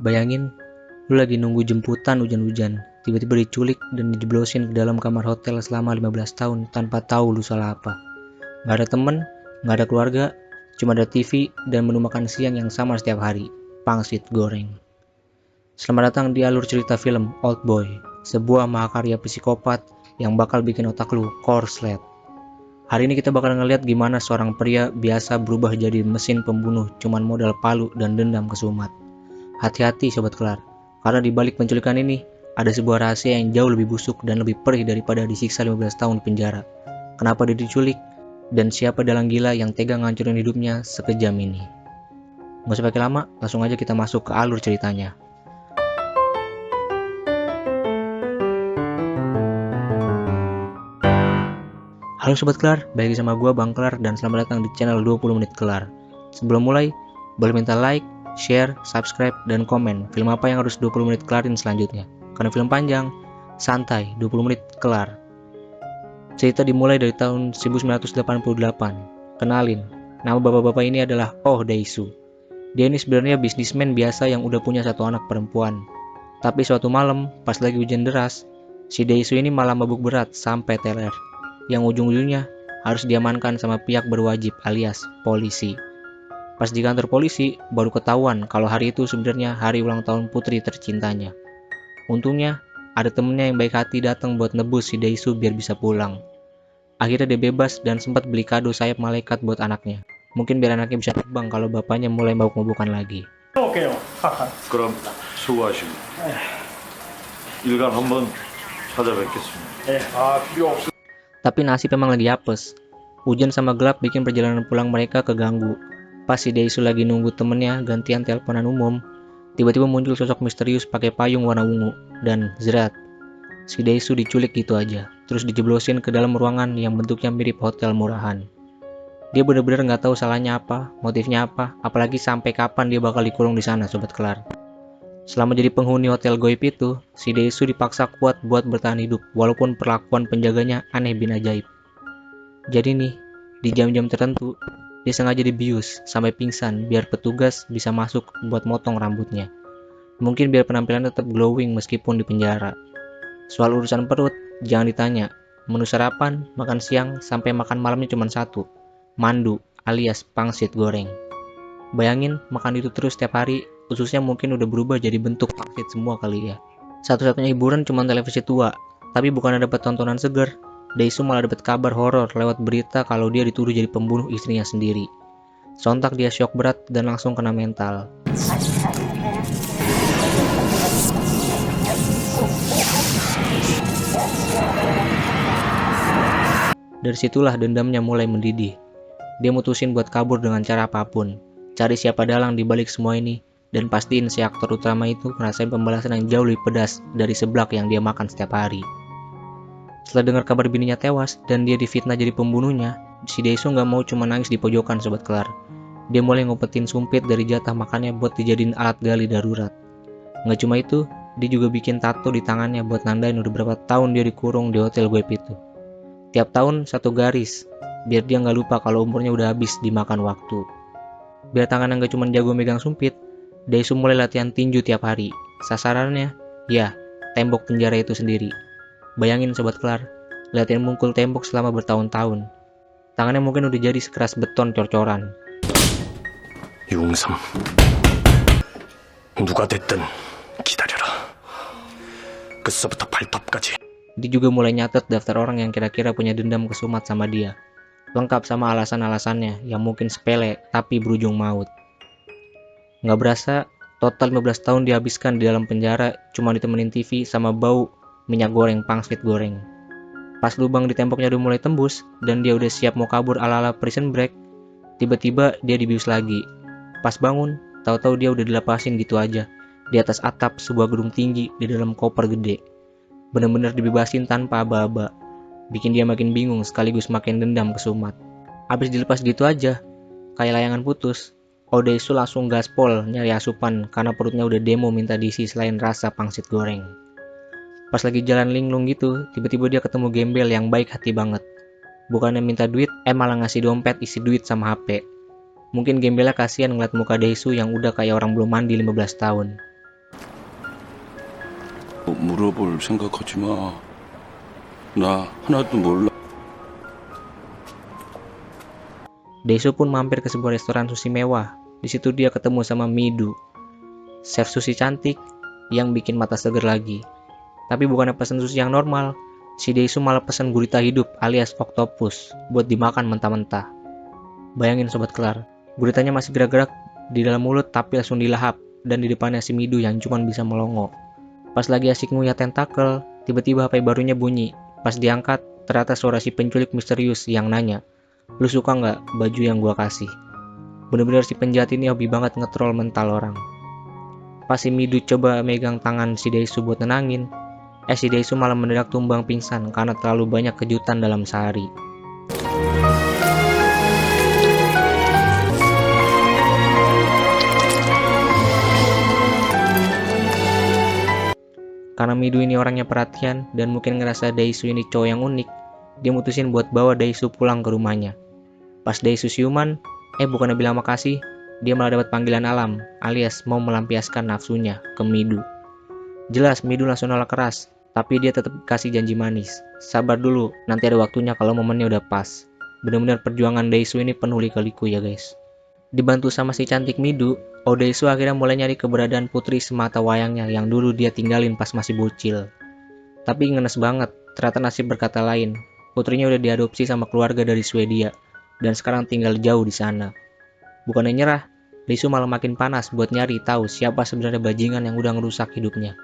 Bayangin, lu lagi nunggu jemputan hujan-hujan, tiba-tiba diculik dan dijeblosin ke dalam kamar hotel selama 15 tahun tanpa tahu lu salah apa. Gak ada temen, gak ada keluarga, cuma ada TV dan menu makan siang yang sama setiap hari, pangsit goreng. Selamat datang di alur cerita film Old Boy, sebuah mahakarya psikopat yang bakal bikin otak lu korslet. Hari ini kita bakal ngeliat gimana seorang pria biasa berubah jadi mesin pembunuh cuman modal palu dan dendam kesumat. Hati-hati sobat kelar, karena di balik penculikan ini ada sebuah rahasia yang jauh lebih busuk dan lebih perih daripada disiksa 15 tahun di penjara. Kenapa dia diculik? Dan siapa dalang gila yang tega ngancurin hidupnya sekejam ini? Gak usah pakai lama, langsung aja kita masuk ke alur ceritanya. Halo sobat kelar, balik lagi sama gua Bang Kelar dan selamat datang di channel 20 menit kelar. Sebelum mulai, boleh minta like, share, subscribe, dan komen film apa yang harus 20 menit kelarin selanjutnya. Karena film panjang, santai, 20 menit kelar. Cerita dimulai dari tahun 1988. Kenalin, nama bapak-bapak ini adalah Oh Dae-soo. Dia ini sebenarnya bisnismen biasa yang udah punya satu anak perempuan. Tapi suatu malam, pas lagi hujan deras, si Dae-soo ini malah mabuk berat sampai teler. Yang ujung-ujungnya harus diamankan sama pihak berwajib alias polisi. Pas di kantor polisi, baru ketahuan kalau hari itu sebenarnya hari ulang tahun putri tercintanya. Untungnya, ada temennya yang baik hati datang buat nebus si Dae-soo biar bisa pulang. Akhirnya dia bebas dan sempat beli kado sayap malaikat buat anaknya. Mungkin biar anaknya bisa terbang kalau bapaknya mulai mabuk-mabukan lagi. 오케이요. 그럼 수고하시고 일간 한번 찾아뵙겠습니다. 필요 없습니다. Tapi nasib memang lagi apes. Hujan sama gelap bikin perjalanan pulang mereka keganggu. Pas si Dae-soo lagi nunggu temennya gantian teleponan umum, tiba-tiba muncul sosok misterius pakai payung warna ungu dan zerat. Si Dae-soo diculik gitu aja, terus dijeblosin ke dalam ruangan yang bentuknya mirip hotel murahan. Dia bener-bener nggak tahu salahnya apa, motifnya apa, apalagi sampai kapan dia bakal dikurung di sana, sobat kelar. Selama jadi penghuni hotel goib itu, si Dae-soo dipaksa kuat buat bertahan hidup, walaupun perlakuan penjaganya aneh bin ajaib. Jadi nih, di jam-jam tertentu, dia sengaja dibius sampai pingsan biar petugas bisa masuk buat motong rambutnya. Mungkin biar penampilan tetap glowing meskipun di penjara. Soal urusan perut, jangan ditanya. Menu sarapan, makan siang, sampai makan malamnya cuma satu, mandu alias pangsit goreng. Bayangin makan itu terus setiap hari, ususnya mungkin udah berubah jadi bentuk pangsit semua kali ya. Satu-satunya hiburan cuma televisi tua, tapi bukan dapat tontonan seger. Dae-soo malah dapat kabar horor lewat berita kalau dia dituduh jadi pembunuh istrinya sendiri. Sontak dia syok berat dan langsung kena mental. Dari situlah dendamnya mulai mendidih. Dia mutusin buat kabur dengan cara apapun. Cari siapa dalang di balik semua ini, dan pastiin si aktor utama itu ngerasain pembalasan yang jauh lebih pedas dari seblak yang dia makan setiap hari. Setelah dengar kabar bininya tewas dan dia difitnah jadi pembunuhnya, si Dae-soo nggak mau cuma nangis di pojokan sobat kelar. Dia mulai ngumpetin sumpit dari jatah makannya buat dijadiin alat gali darurat. Nggak cuma itu, dia juga bikin tato di tangannya buat nandain udah berapa tahun dia dikurung di hotel goib itu. Tiap tahun satu garis, biar dia nggak lupa kalau umurnya udah habis dimakan waktu. Biar tangannya nggak cuma jago megang sumpit, Dae-soo mulai latihan tinju tiap hari. Sasarannya, ya, tembok penjara itu sendiri. Bayangin sobat kelar, latihan mukul tembok selama bertahun-tahun. Tangannya mungkin udah jadi sekeras beton cor-coran. 유웅삼, 누가 됐든 기다려라. 끝서부터 발톱까지. Dia juga mulai nyatet daftar orang yang kira-kira punya dendam kesumat sama dia. Lengkap sama alasan-alasannya yang mungkin sepele tapi berujung maut. Nggak berasa, total 15 tahun dihabiskan di dalam penjara cuma ditemenin TV sama bau minyak goreng pangsit goreng. Pas lubang di temboknya udah mulai tembus dan dia udah siap mau kabur ala-ala Prison Break, tiba-tiba dia dibius lagi. Pas bangun, tahu-tahu dia udah dilepasin gitu aja di atas atap sebuah gedung tinggi di dalam koper gede. Bener-bener dibebasin tanpa aba-aba. Bikin dia makin bingung sekaligus makin dendam kesumat. Abis dilepas gitu aja, kayak layangan putus, Oh Dae-soo langsung gaspol nyari asupan karena perutnya udah demo minta diisi selain rasa pangsit goreng. Pas lagi jalan linglung gitu, tiba-tiba dia ketemu gembel yang baik hati banget. Bukannya minta duit, malah ngasih dompet isi duit sama HP. Mungkin gembelnya kasihan ngeliat muka Dae-soo yang udah kayak orang belum mandi 15 tahun. 물어볼 생각하지 마. 나 하나도 몰라. Daesu pun mampir ke sebuah restoran sushi mewah. Di situ dia ketemu sama Midu, chef sushi cantik yang bikin mata seger lagi. Tapi bukannya pesan sushi yang normal, si Daesu malah pesan gurita hidup alias oktopus buat dimakan mentah-mentah. Bayangin sobat kelar, guritanya masih gerak-gerak di dalam mulut tapi langsung dilahap dan di depannya si Midu yang cuma bisa melongo. Pas lagi asik nguyah tentakel, tiba-tiba HP barunya bunyi. Pas diangkat, ternyata suara si penculik misterius yang nanya, "Lu suka nggak baju yang gua kasih?" Bener-bener si penjahat ini hobi banget ngetrol mental orang. Pas si Midu coba megang tangan si Daesu buat nenangin, si Daesu malah mendadak tumbang pingsan karena terlalu banyak kejutan dalam sehari. Karena Midu ini orangnya perhatian dan mungkin ngerasa Daesu ini cowok yang unik, dia mutusin buat bawa Daesu pulang ke rumahnya. Pas Daesu siuman, bukannya bilang makasih, dia malah dapat panggilan alam, alias mau melampiaskan nafsunya ke Midu. Jelas Midu langsung nolak keras, tapi dia tetap kasih janji manis. Sabar dulu, nanti ada waktunya kalau momennya udah pas. Bener-bener perjuangan Daesu ini penuh lika-liku ya guys. Dibantu sama si cantik Midu, Daesu akhirnya mulai nyari keberadaan putri semata wayangnya yang dulu dia tinggalin pas masih bocil. Tapi ngenes banget, ternyata nasib berkata lain. Putrinya udah diadopsi sama keluarga dari Swedia dan sekarang tinggal jauh di sana. Bukannya nyerah, Daesu malah makin panas buat nyari tahu siapa sebenarnya bajingan yang udah ngerusak hidupnya.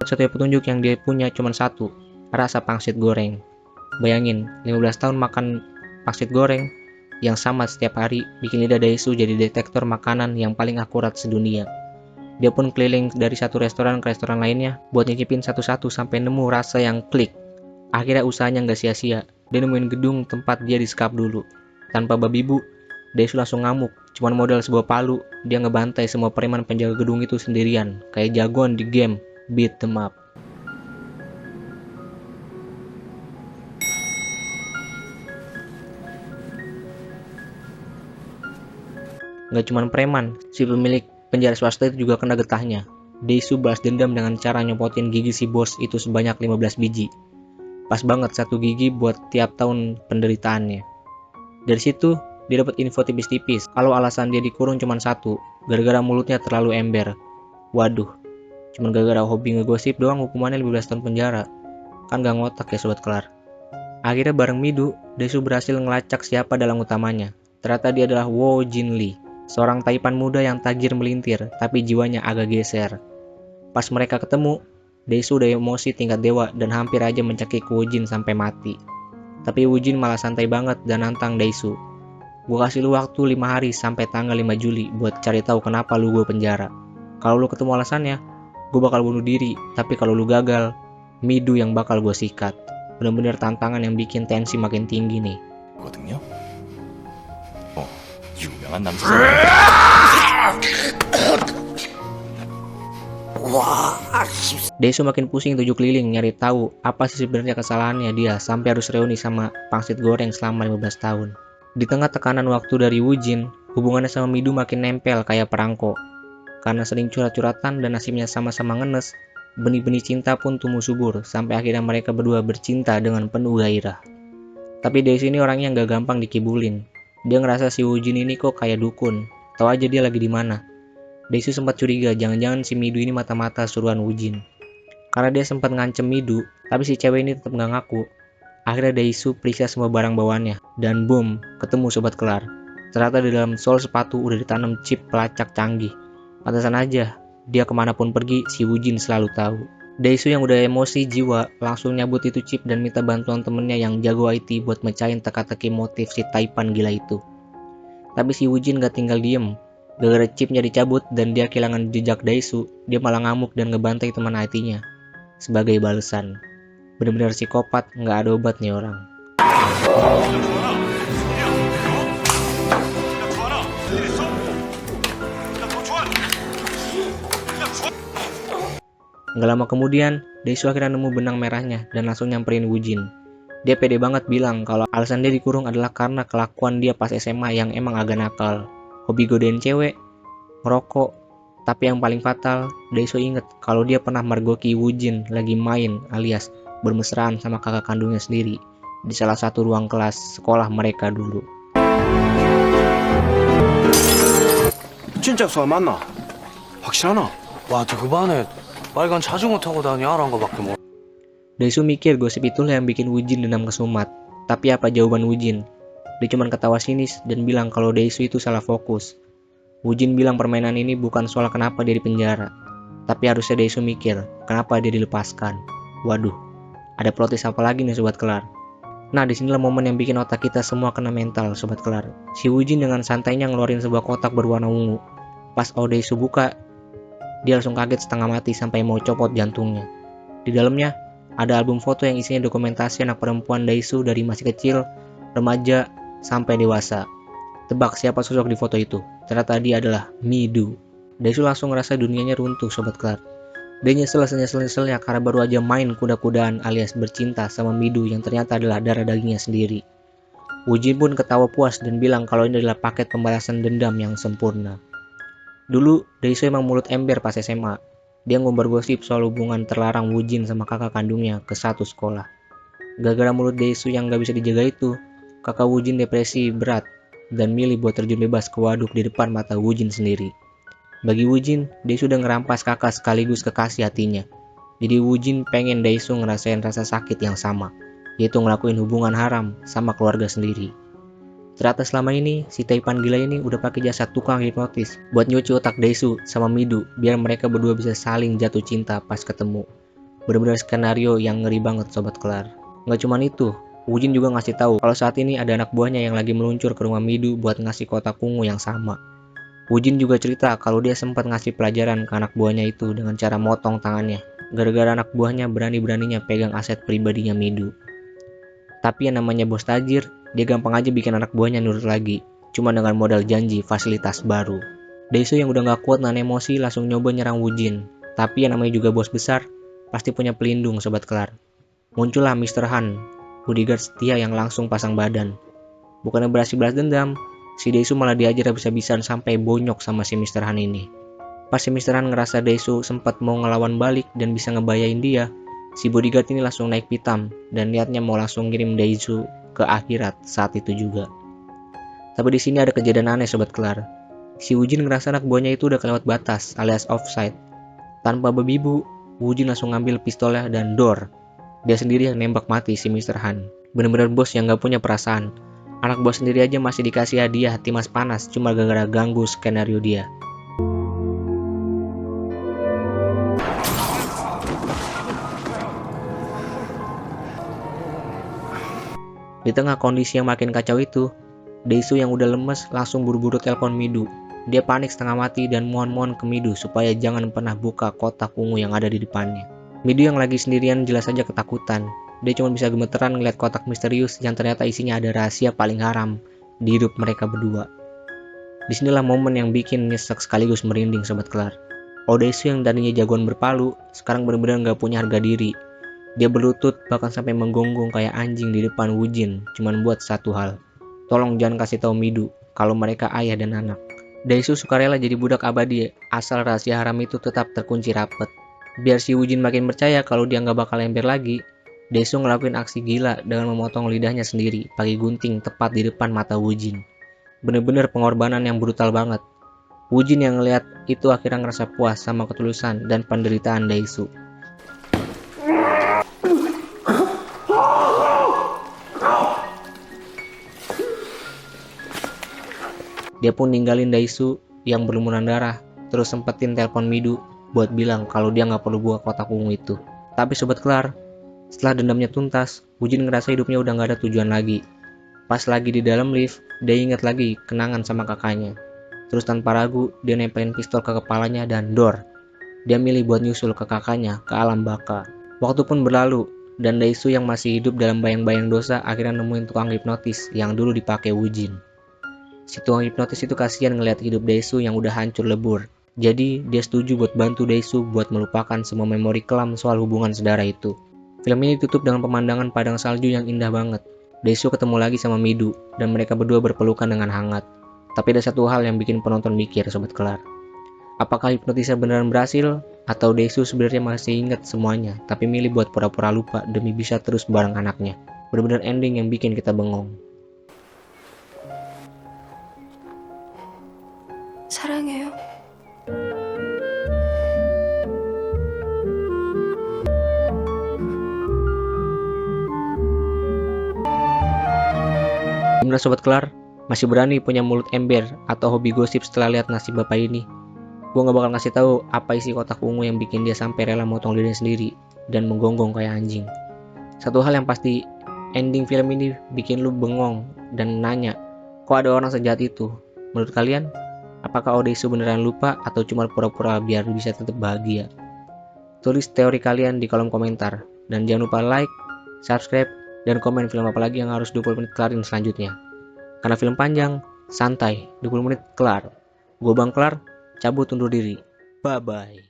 Satu petunjuk yang dia punya cuma satu, rasa pangsit goreng. Bayangin, 15 tahun makan pangsit goreng yang sama setiap hari bikin lidah Daesu jadi detektor makanan yang paling akurat sedunia. Dia pun keliling dari satu restoran ke restoran lainnya buat nyicipin satu-satu sampai nemu rasa yang klik. Akhirnya usahanya nggak sia-sia, dia nemuin gedung tempat dia disekap dulu. Tanpa babi bu, Daesu langsung ngamuk, cuman modal sebuah palu, dia ngebantai semua preman penjaga gedung itu sendirian, kayak jagoan di game Beat 'em Up. Nggak cuman preman, si pemilik penjara swasta itu juga kena getahnya. Daesu balas dendam dengan cara nyopotin gigi si bos itu sebanyak 15 biji. Pas banget satu gigi buat tiap tahun penderitaannya. Dari situ, dia dapat info tipis-tipis kalau alasan dia dikurung cuma satu, gara-gara mulutnya terlalu ember. Waduh, cuma gara-gara hobi ngegosip doang hukumannya 15 tahun penjara. Kan gak ngotak ya sobat kelar. Akhirnya bareng Midu, Daesu berhasil ngelacak siapa dalang utamanya. Ternyata dia adalah Wo Jin Lee, seorang taipan muda yang tajir melintir tapi jiwanya agak geser. Pas mereka ketemu, Daesu udah emosi tingkat dewa dan hampir aja mencekik Wo Jin sampai mati. Tapi Wo Jin malah santai banget dan nantang Daesu. "Gue kasih lu waktu 5 hari sampai tanggal 5 Juli buat cari tahu kenapa lu gue penjara. Kalau lu ketemu alasannya, gue bakal bunuh diri. Tapi kalau lu gagal, Midu yang bakal gue sikat." Bener-bener tantangan yang bikin tensi makin tinggi nih. 거든요. 유명한 남자. Daesu makin pusing tujuh keliling nyari tahu apa sih sebenarnya kesalahannya dia sampai harus reuni sama pangsit goreng selama 15 tahun. Di tengah tekanan waktu dari Wo Jin, hubungannya sama Midu makin nempel kayak perangko. Karena sering curhat-curhatan dan nasibnya sama-sama ngenes, benih-benih cinta pun tumbuh subur sampai akhirnya mereka berdua bercinta dengan penuh gairah. Tapi Daesu ini orangnya nggak gampang dikibulin. Dia ngerasa si Wo Jin ini kok kayak dukun, tahu aja dia lagi di mana. Daesu sempat curiga jangan-jangan si Midu ini mata-mata suruhan Wo Jin. Karena dia sempat ngancem Midu, tapi si cewek ini tetap nggak ngaku. Akhirnya Daesu periksa semua barang bawaannya, dan boom, ketemu sobat kelar. Ternyata di dalam sol sepatu udah ditanam chip pelacak canggih. Pantesan aja, dia kemanapun pergi, si Wo Jin selalu tahu. Daesu yang udah emosi jiwa langsung nyabut itu chip dan minta bantuan temennya yang jago IT buat mecahin teka-teki motif si taipan gila itu. Tapi si Wo Jin gak tinggal diem. Gara-gara chipnya dicabut dan dia kehilangan jejak Daesu, dia malah ngamuk dan ngebantai teman IT-nya. Sebagai balasan. Bener-bener psikopat, gak ada obat nih orang. Gak lama kemudian, Daesu akhirnya nemu benang merahnya dan langsung nyamperin Wo Jin. Dia pede banget bilang kalau alasan dia dikurung adalah karena kelakuan dia pas SMA yang emang agak nakal. Hobi godain cewek, ngerokok, Tapi yang paling fatal, Daesoo inget kalau dia pernah mergoki Woojin lagi main alias bermesraan sama kakak kandungnya sendiri di salah satu ruang kelas sekolah mereka dulu. 진짜 수아 맞나? 확실하나? 와저 그 반에 빨간 자전거 타고 다니라는 거밖에 못. Daesoo mikir gosip itulah yang bikin Woojin dendam ke Sumat. Tapi apa jawaban Woojin? Dia cuma ketawa sinis dan bilang kalau Daesoo itu salah fokus. Woojin bilang permainan ini bukan soal kenapa dia dipenjara, tapi harusnya Daesoo mikir kenapa dia dilepaskan. Waduh, ada plot twist apa lagi nih Sobat Kelar? Nah, disinilah momen yang bikin otak kita semua kena mental, Sobat Kelar. Si Woojin dengan santainya ngeluarin sebuah kotak berwarna ungu. Pas Daesoo buka, dia langsung kaget setengah mati sampai mau copot jantungnya. Di dalamnya, ada album foto yang isinya dokumentasi anak perempuan Daesoo dari masih kecil, remaja, sampai dewasa. Tebak siapa sosok di foto itu? Ternyata dia adalah Midu. Daesoo langsung ngerasa dunianya runtuh, Sobat Kelar. Dia nyesel-nyeselnya karena baru aja main kuda-kudaan alias bercinta sama Midu yang ternyata adalah darah dagingnya sendiri. Woojin pun ketawa puas dan bilang kalau ini adalah paket pembalasan dendam yang sempurna. Dulu, Daesoo emang mulut ember pas SMA. Dia ngumbar gosip soal hubungan terlarang Woojin sama kakak kandungnya ke satu sekolah. Gara-gara mulut Daesoo yang gak bisa dijaga itu, kakak Woojin depresi berat dan milih buat terjun bebas ke waduk di depan mata Woojin sendiri. Bagi Woojin, Daesoo udah ngerampas kakak sekaligus kekasih hatinya. Jadi Woojin pengen Daesoo ngerasain rasa sakit yang sama, yaitu ngelakuin hubungan haram sama keluarga sendiri. Ternyata selama ini, si Taipan gila ini udah pakai jasa tukang hipnotis buat nyuci otak Daesoo sama Midu biar mereka berdua bisa saling jatuh cinta pas ketemu. Bener-bener skenario yang ngeri banget Sobat Kelar. Nggak cuman itu, Woojin juga ngasih tahu kalau saat ini ada anak buahnya yang lagi meluncur ke rumah Midu buat ngasih kotak ungu yang sama. Woojin juga cerita kalau dia sempat ngasih pelajaran ke anak buahnya itu dengan cara motong tangannya, gara-gara anak buahnya berani-beraninya pegang aset pribadinya Midu. Tapi yang namanya bos tajir, dia gampang aja bikin anak buahnya nurut lagi, cuma dengan modal janji fasilitas baru. Daesoo yang udah gak kuat nahan emosi langsung nyoba nyerang Woojin, tapi yang namanya juga bos besar, pasti punya pelindung Sobat Kelar. Muncullah Mr. Han, bodyguard setia yang langsung pasang badan. Bukannya berhasil balas dendam, si Daesoo malah diajar habis-habisan sampai bonyok sama si Mr. Han ini. Pas si Mr. Han ngerasa Daesoo sempat mau ngelawan balik dan bisa ngebayain dia, si bodyguard ini langsung naik pitam dan niatnya mau langsung ngirim Daesoo ke akhirat saat itu juga. Tapi di sini ada kejadian aneh Sobat Kelar. Si Woojin ngerasa anak buahnya itu udah kelewat batas alias offside. Tanpa bebibu, Woojin langsung ngambil pistolnya dan dor. Dia sendiri yang nembak mati si Mr. Han. Bener-bener bos yang gak punya perasaan. Anak bos sendiri aja masih dikasih hadiah Timas Panas cuma gara-gara ganggu skenario dia. Di tengah kondisi yang makin kacau itu, Daesoo yang udah lemes langsung buru-buru telepon Midu. Dia panik setengah mati dan mohon-mohon ke Midu supaya jangan pernah buka kotak ungu yang ada di depannya. Midu yang lagi sendirian jelas saja ketakutan. Dia cuma bisa gemeteran ngeliat kotak misterius yang ternyata isinya ada rahasia paling haram di hidup mereka berdua. Disinilah momen yang bikin nyesek sekaligus merinding Sobat Kelar. Daesoo yang tadinya jagoan berpalu, sekarang benar-benar gak punya harga diri. Dia berlutut bahkan sampai menggonggong kayak anjing di depan Woojin cuman buat satu hal. Tolong jangan kasih tahu Midu kalau mereka ayah dan anak. Daesoo sukarela jadi budak abadi asal rahasia haram itu tetap terkunci rapet. Biar si Woojin makin percaya kalau dia gak bakal ember lagi, Daesoo ngelakuin aksi gila dengan memotong lidahnya sendiri pakai gunting tepat di depan mata Woojin. Bener-bener pengorbanan yang brutal banget. Woojin yang ngeliat itu akhirnya ngerasa puas sama ketulusan dan penderitaan Daesoo. Dia pun ninggalin Daesoo yang berlumuran darah, terus sempetin telepon Midu buat bilang kalau dia nggak perlu buka kotak ungu itu. Tapi Sobat Kelar, setelah dendamnya tuntas, Woojin ngerasa hidupnya udah nggak ada tujuan lagi. Pas lagi di dalam lift, dia ingat lagi kenangan sama kakaknya. Terus tanpa ragu, dia nempelin pistol ke kepalanya dan dor. Dia milih buat nyusul ke kakaknya ke alam baka. Waktu pun berlalu, dan Daesoo yang masih hidup dalam bayang-bayang dosa akhirnya nemuin tukang hipnotis yang dulu dipakai Woojin. Si tukang hipnotis itu kasihan ngeliat hidup Daesoo yang udah hancur lebur. Jadi dia setuju buat bantu Daesoo buat melupakan semua memori kelam soal hubungan saudara itu. Film ini ditutup dengan pemandangan padang salju yang indah banget. Daesoo ketemu lagi sama Midu dan mereka berdua berpelukan dengan hangat. Tapi ada satu hal yang bikin penonton mikir Sobat Kelar. Apakah hipnotisnya beneran berhasil? Atau Dae-soo sebenarnya masih ingat semuanya, tapi milih buat pura-pura lupa demi bisa terus bareng anaknya? Bener-bener ending yang bikin kita bengong. 사랑해요. Gimana Sobat Kelar? Masih berani punya mulut ember atau hobi gosip setelah lihat nasib bapak ini? Gue gak bakal ngasih tahu apa isi kotak ungu yang bikin dia sampai rela motong dirinya sendiri dan menggonggong kayak anjing. Satu hal yang pasti, ending film ini bikin lu bengong dan nanya, kok ada orang sejahat itu? Menurut kalian, apakah Dae-soo beneran lupa atau cuma pura-pura biar bisa tetap bahagia? Tulis teori kalian di kolom komentar. Dan jangan lupa like, subscribe, dan komen film apa lagi yang harus 20 menit kelarin selanjutnya. Karena film panjang, santai, 20 menit kelar. Gue Bang Kelar, cabut undur diri. Bye-bye.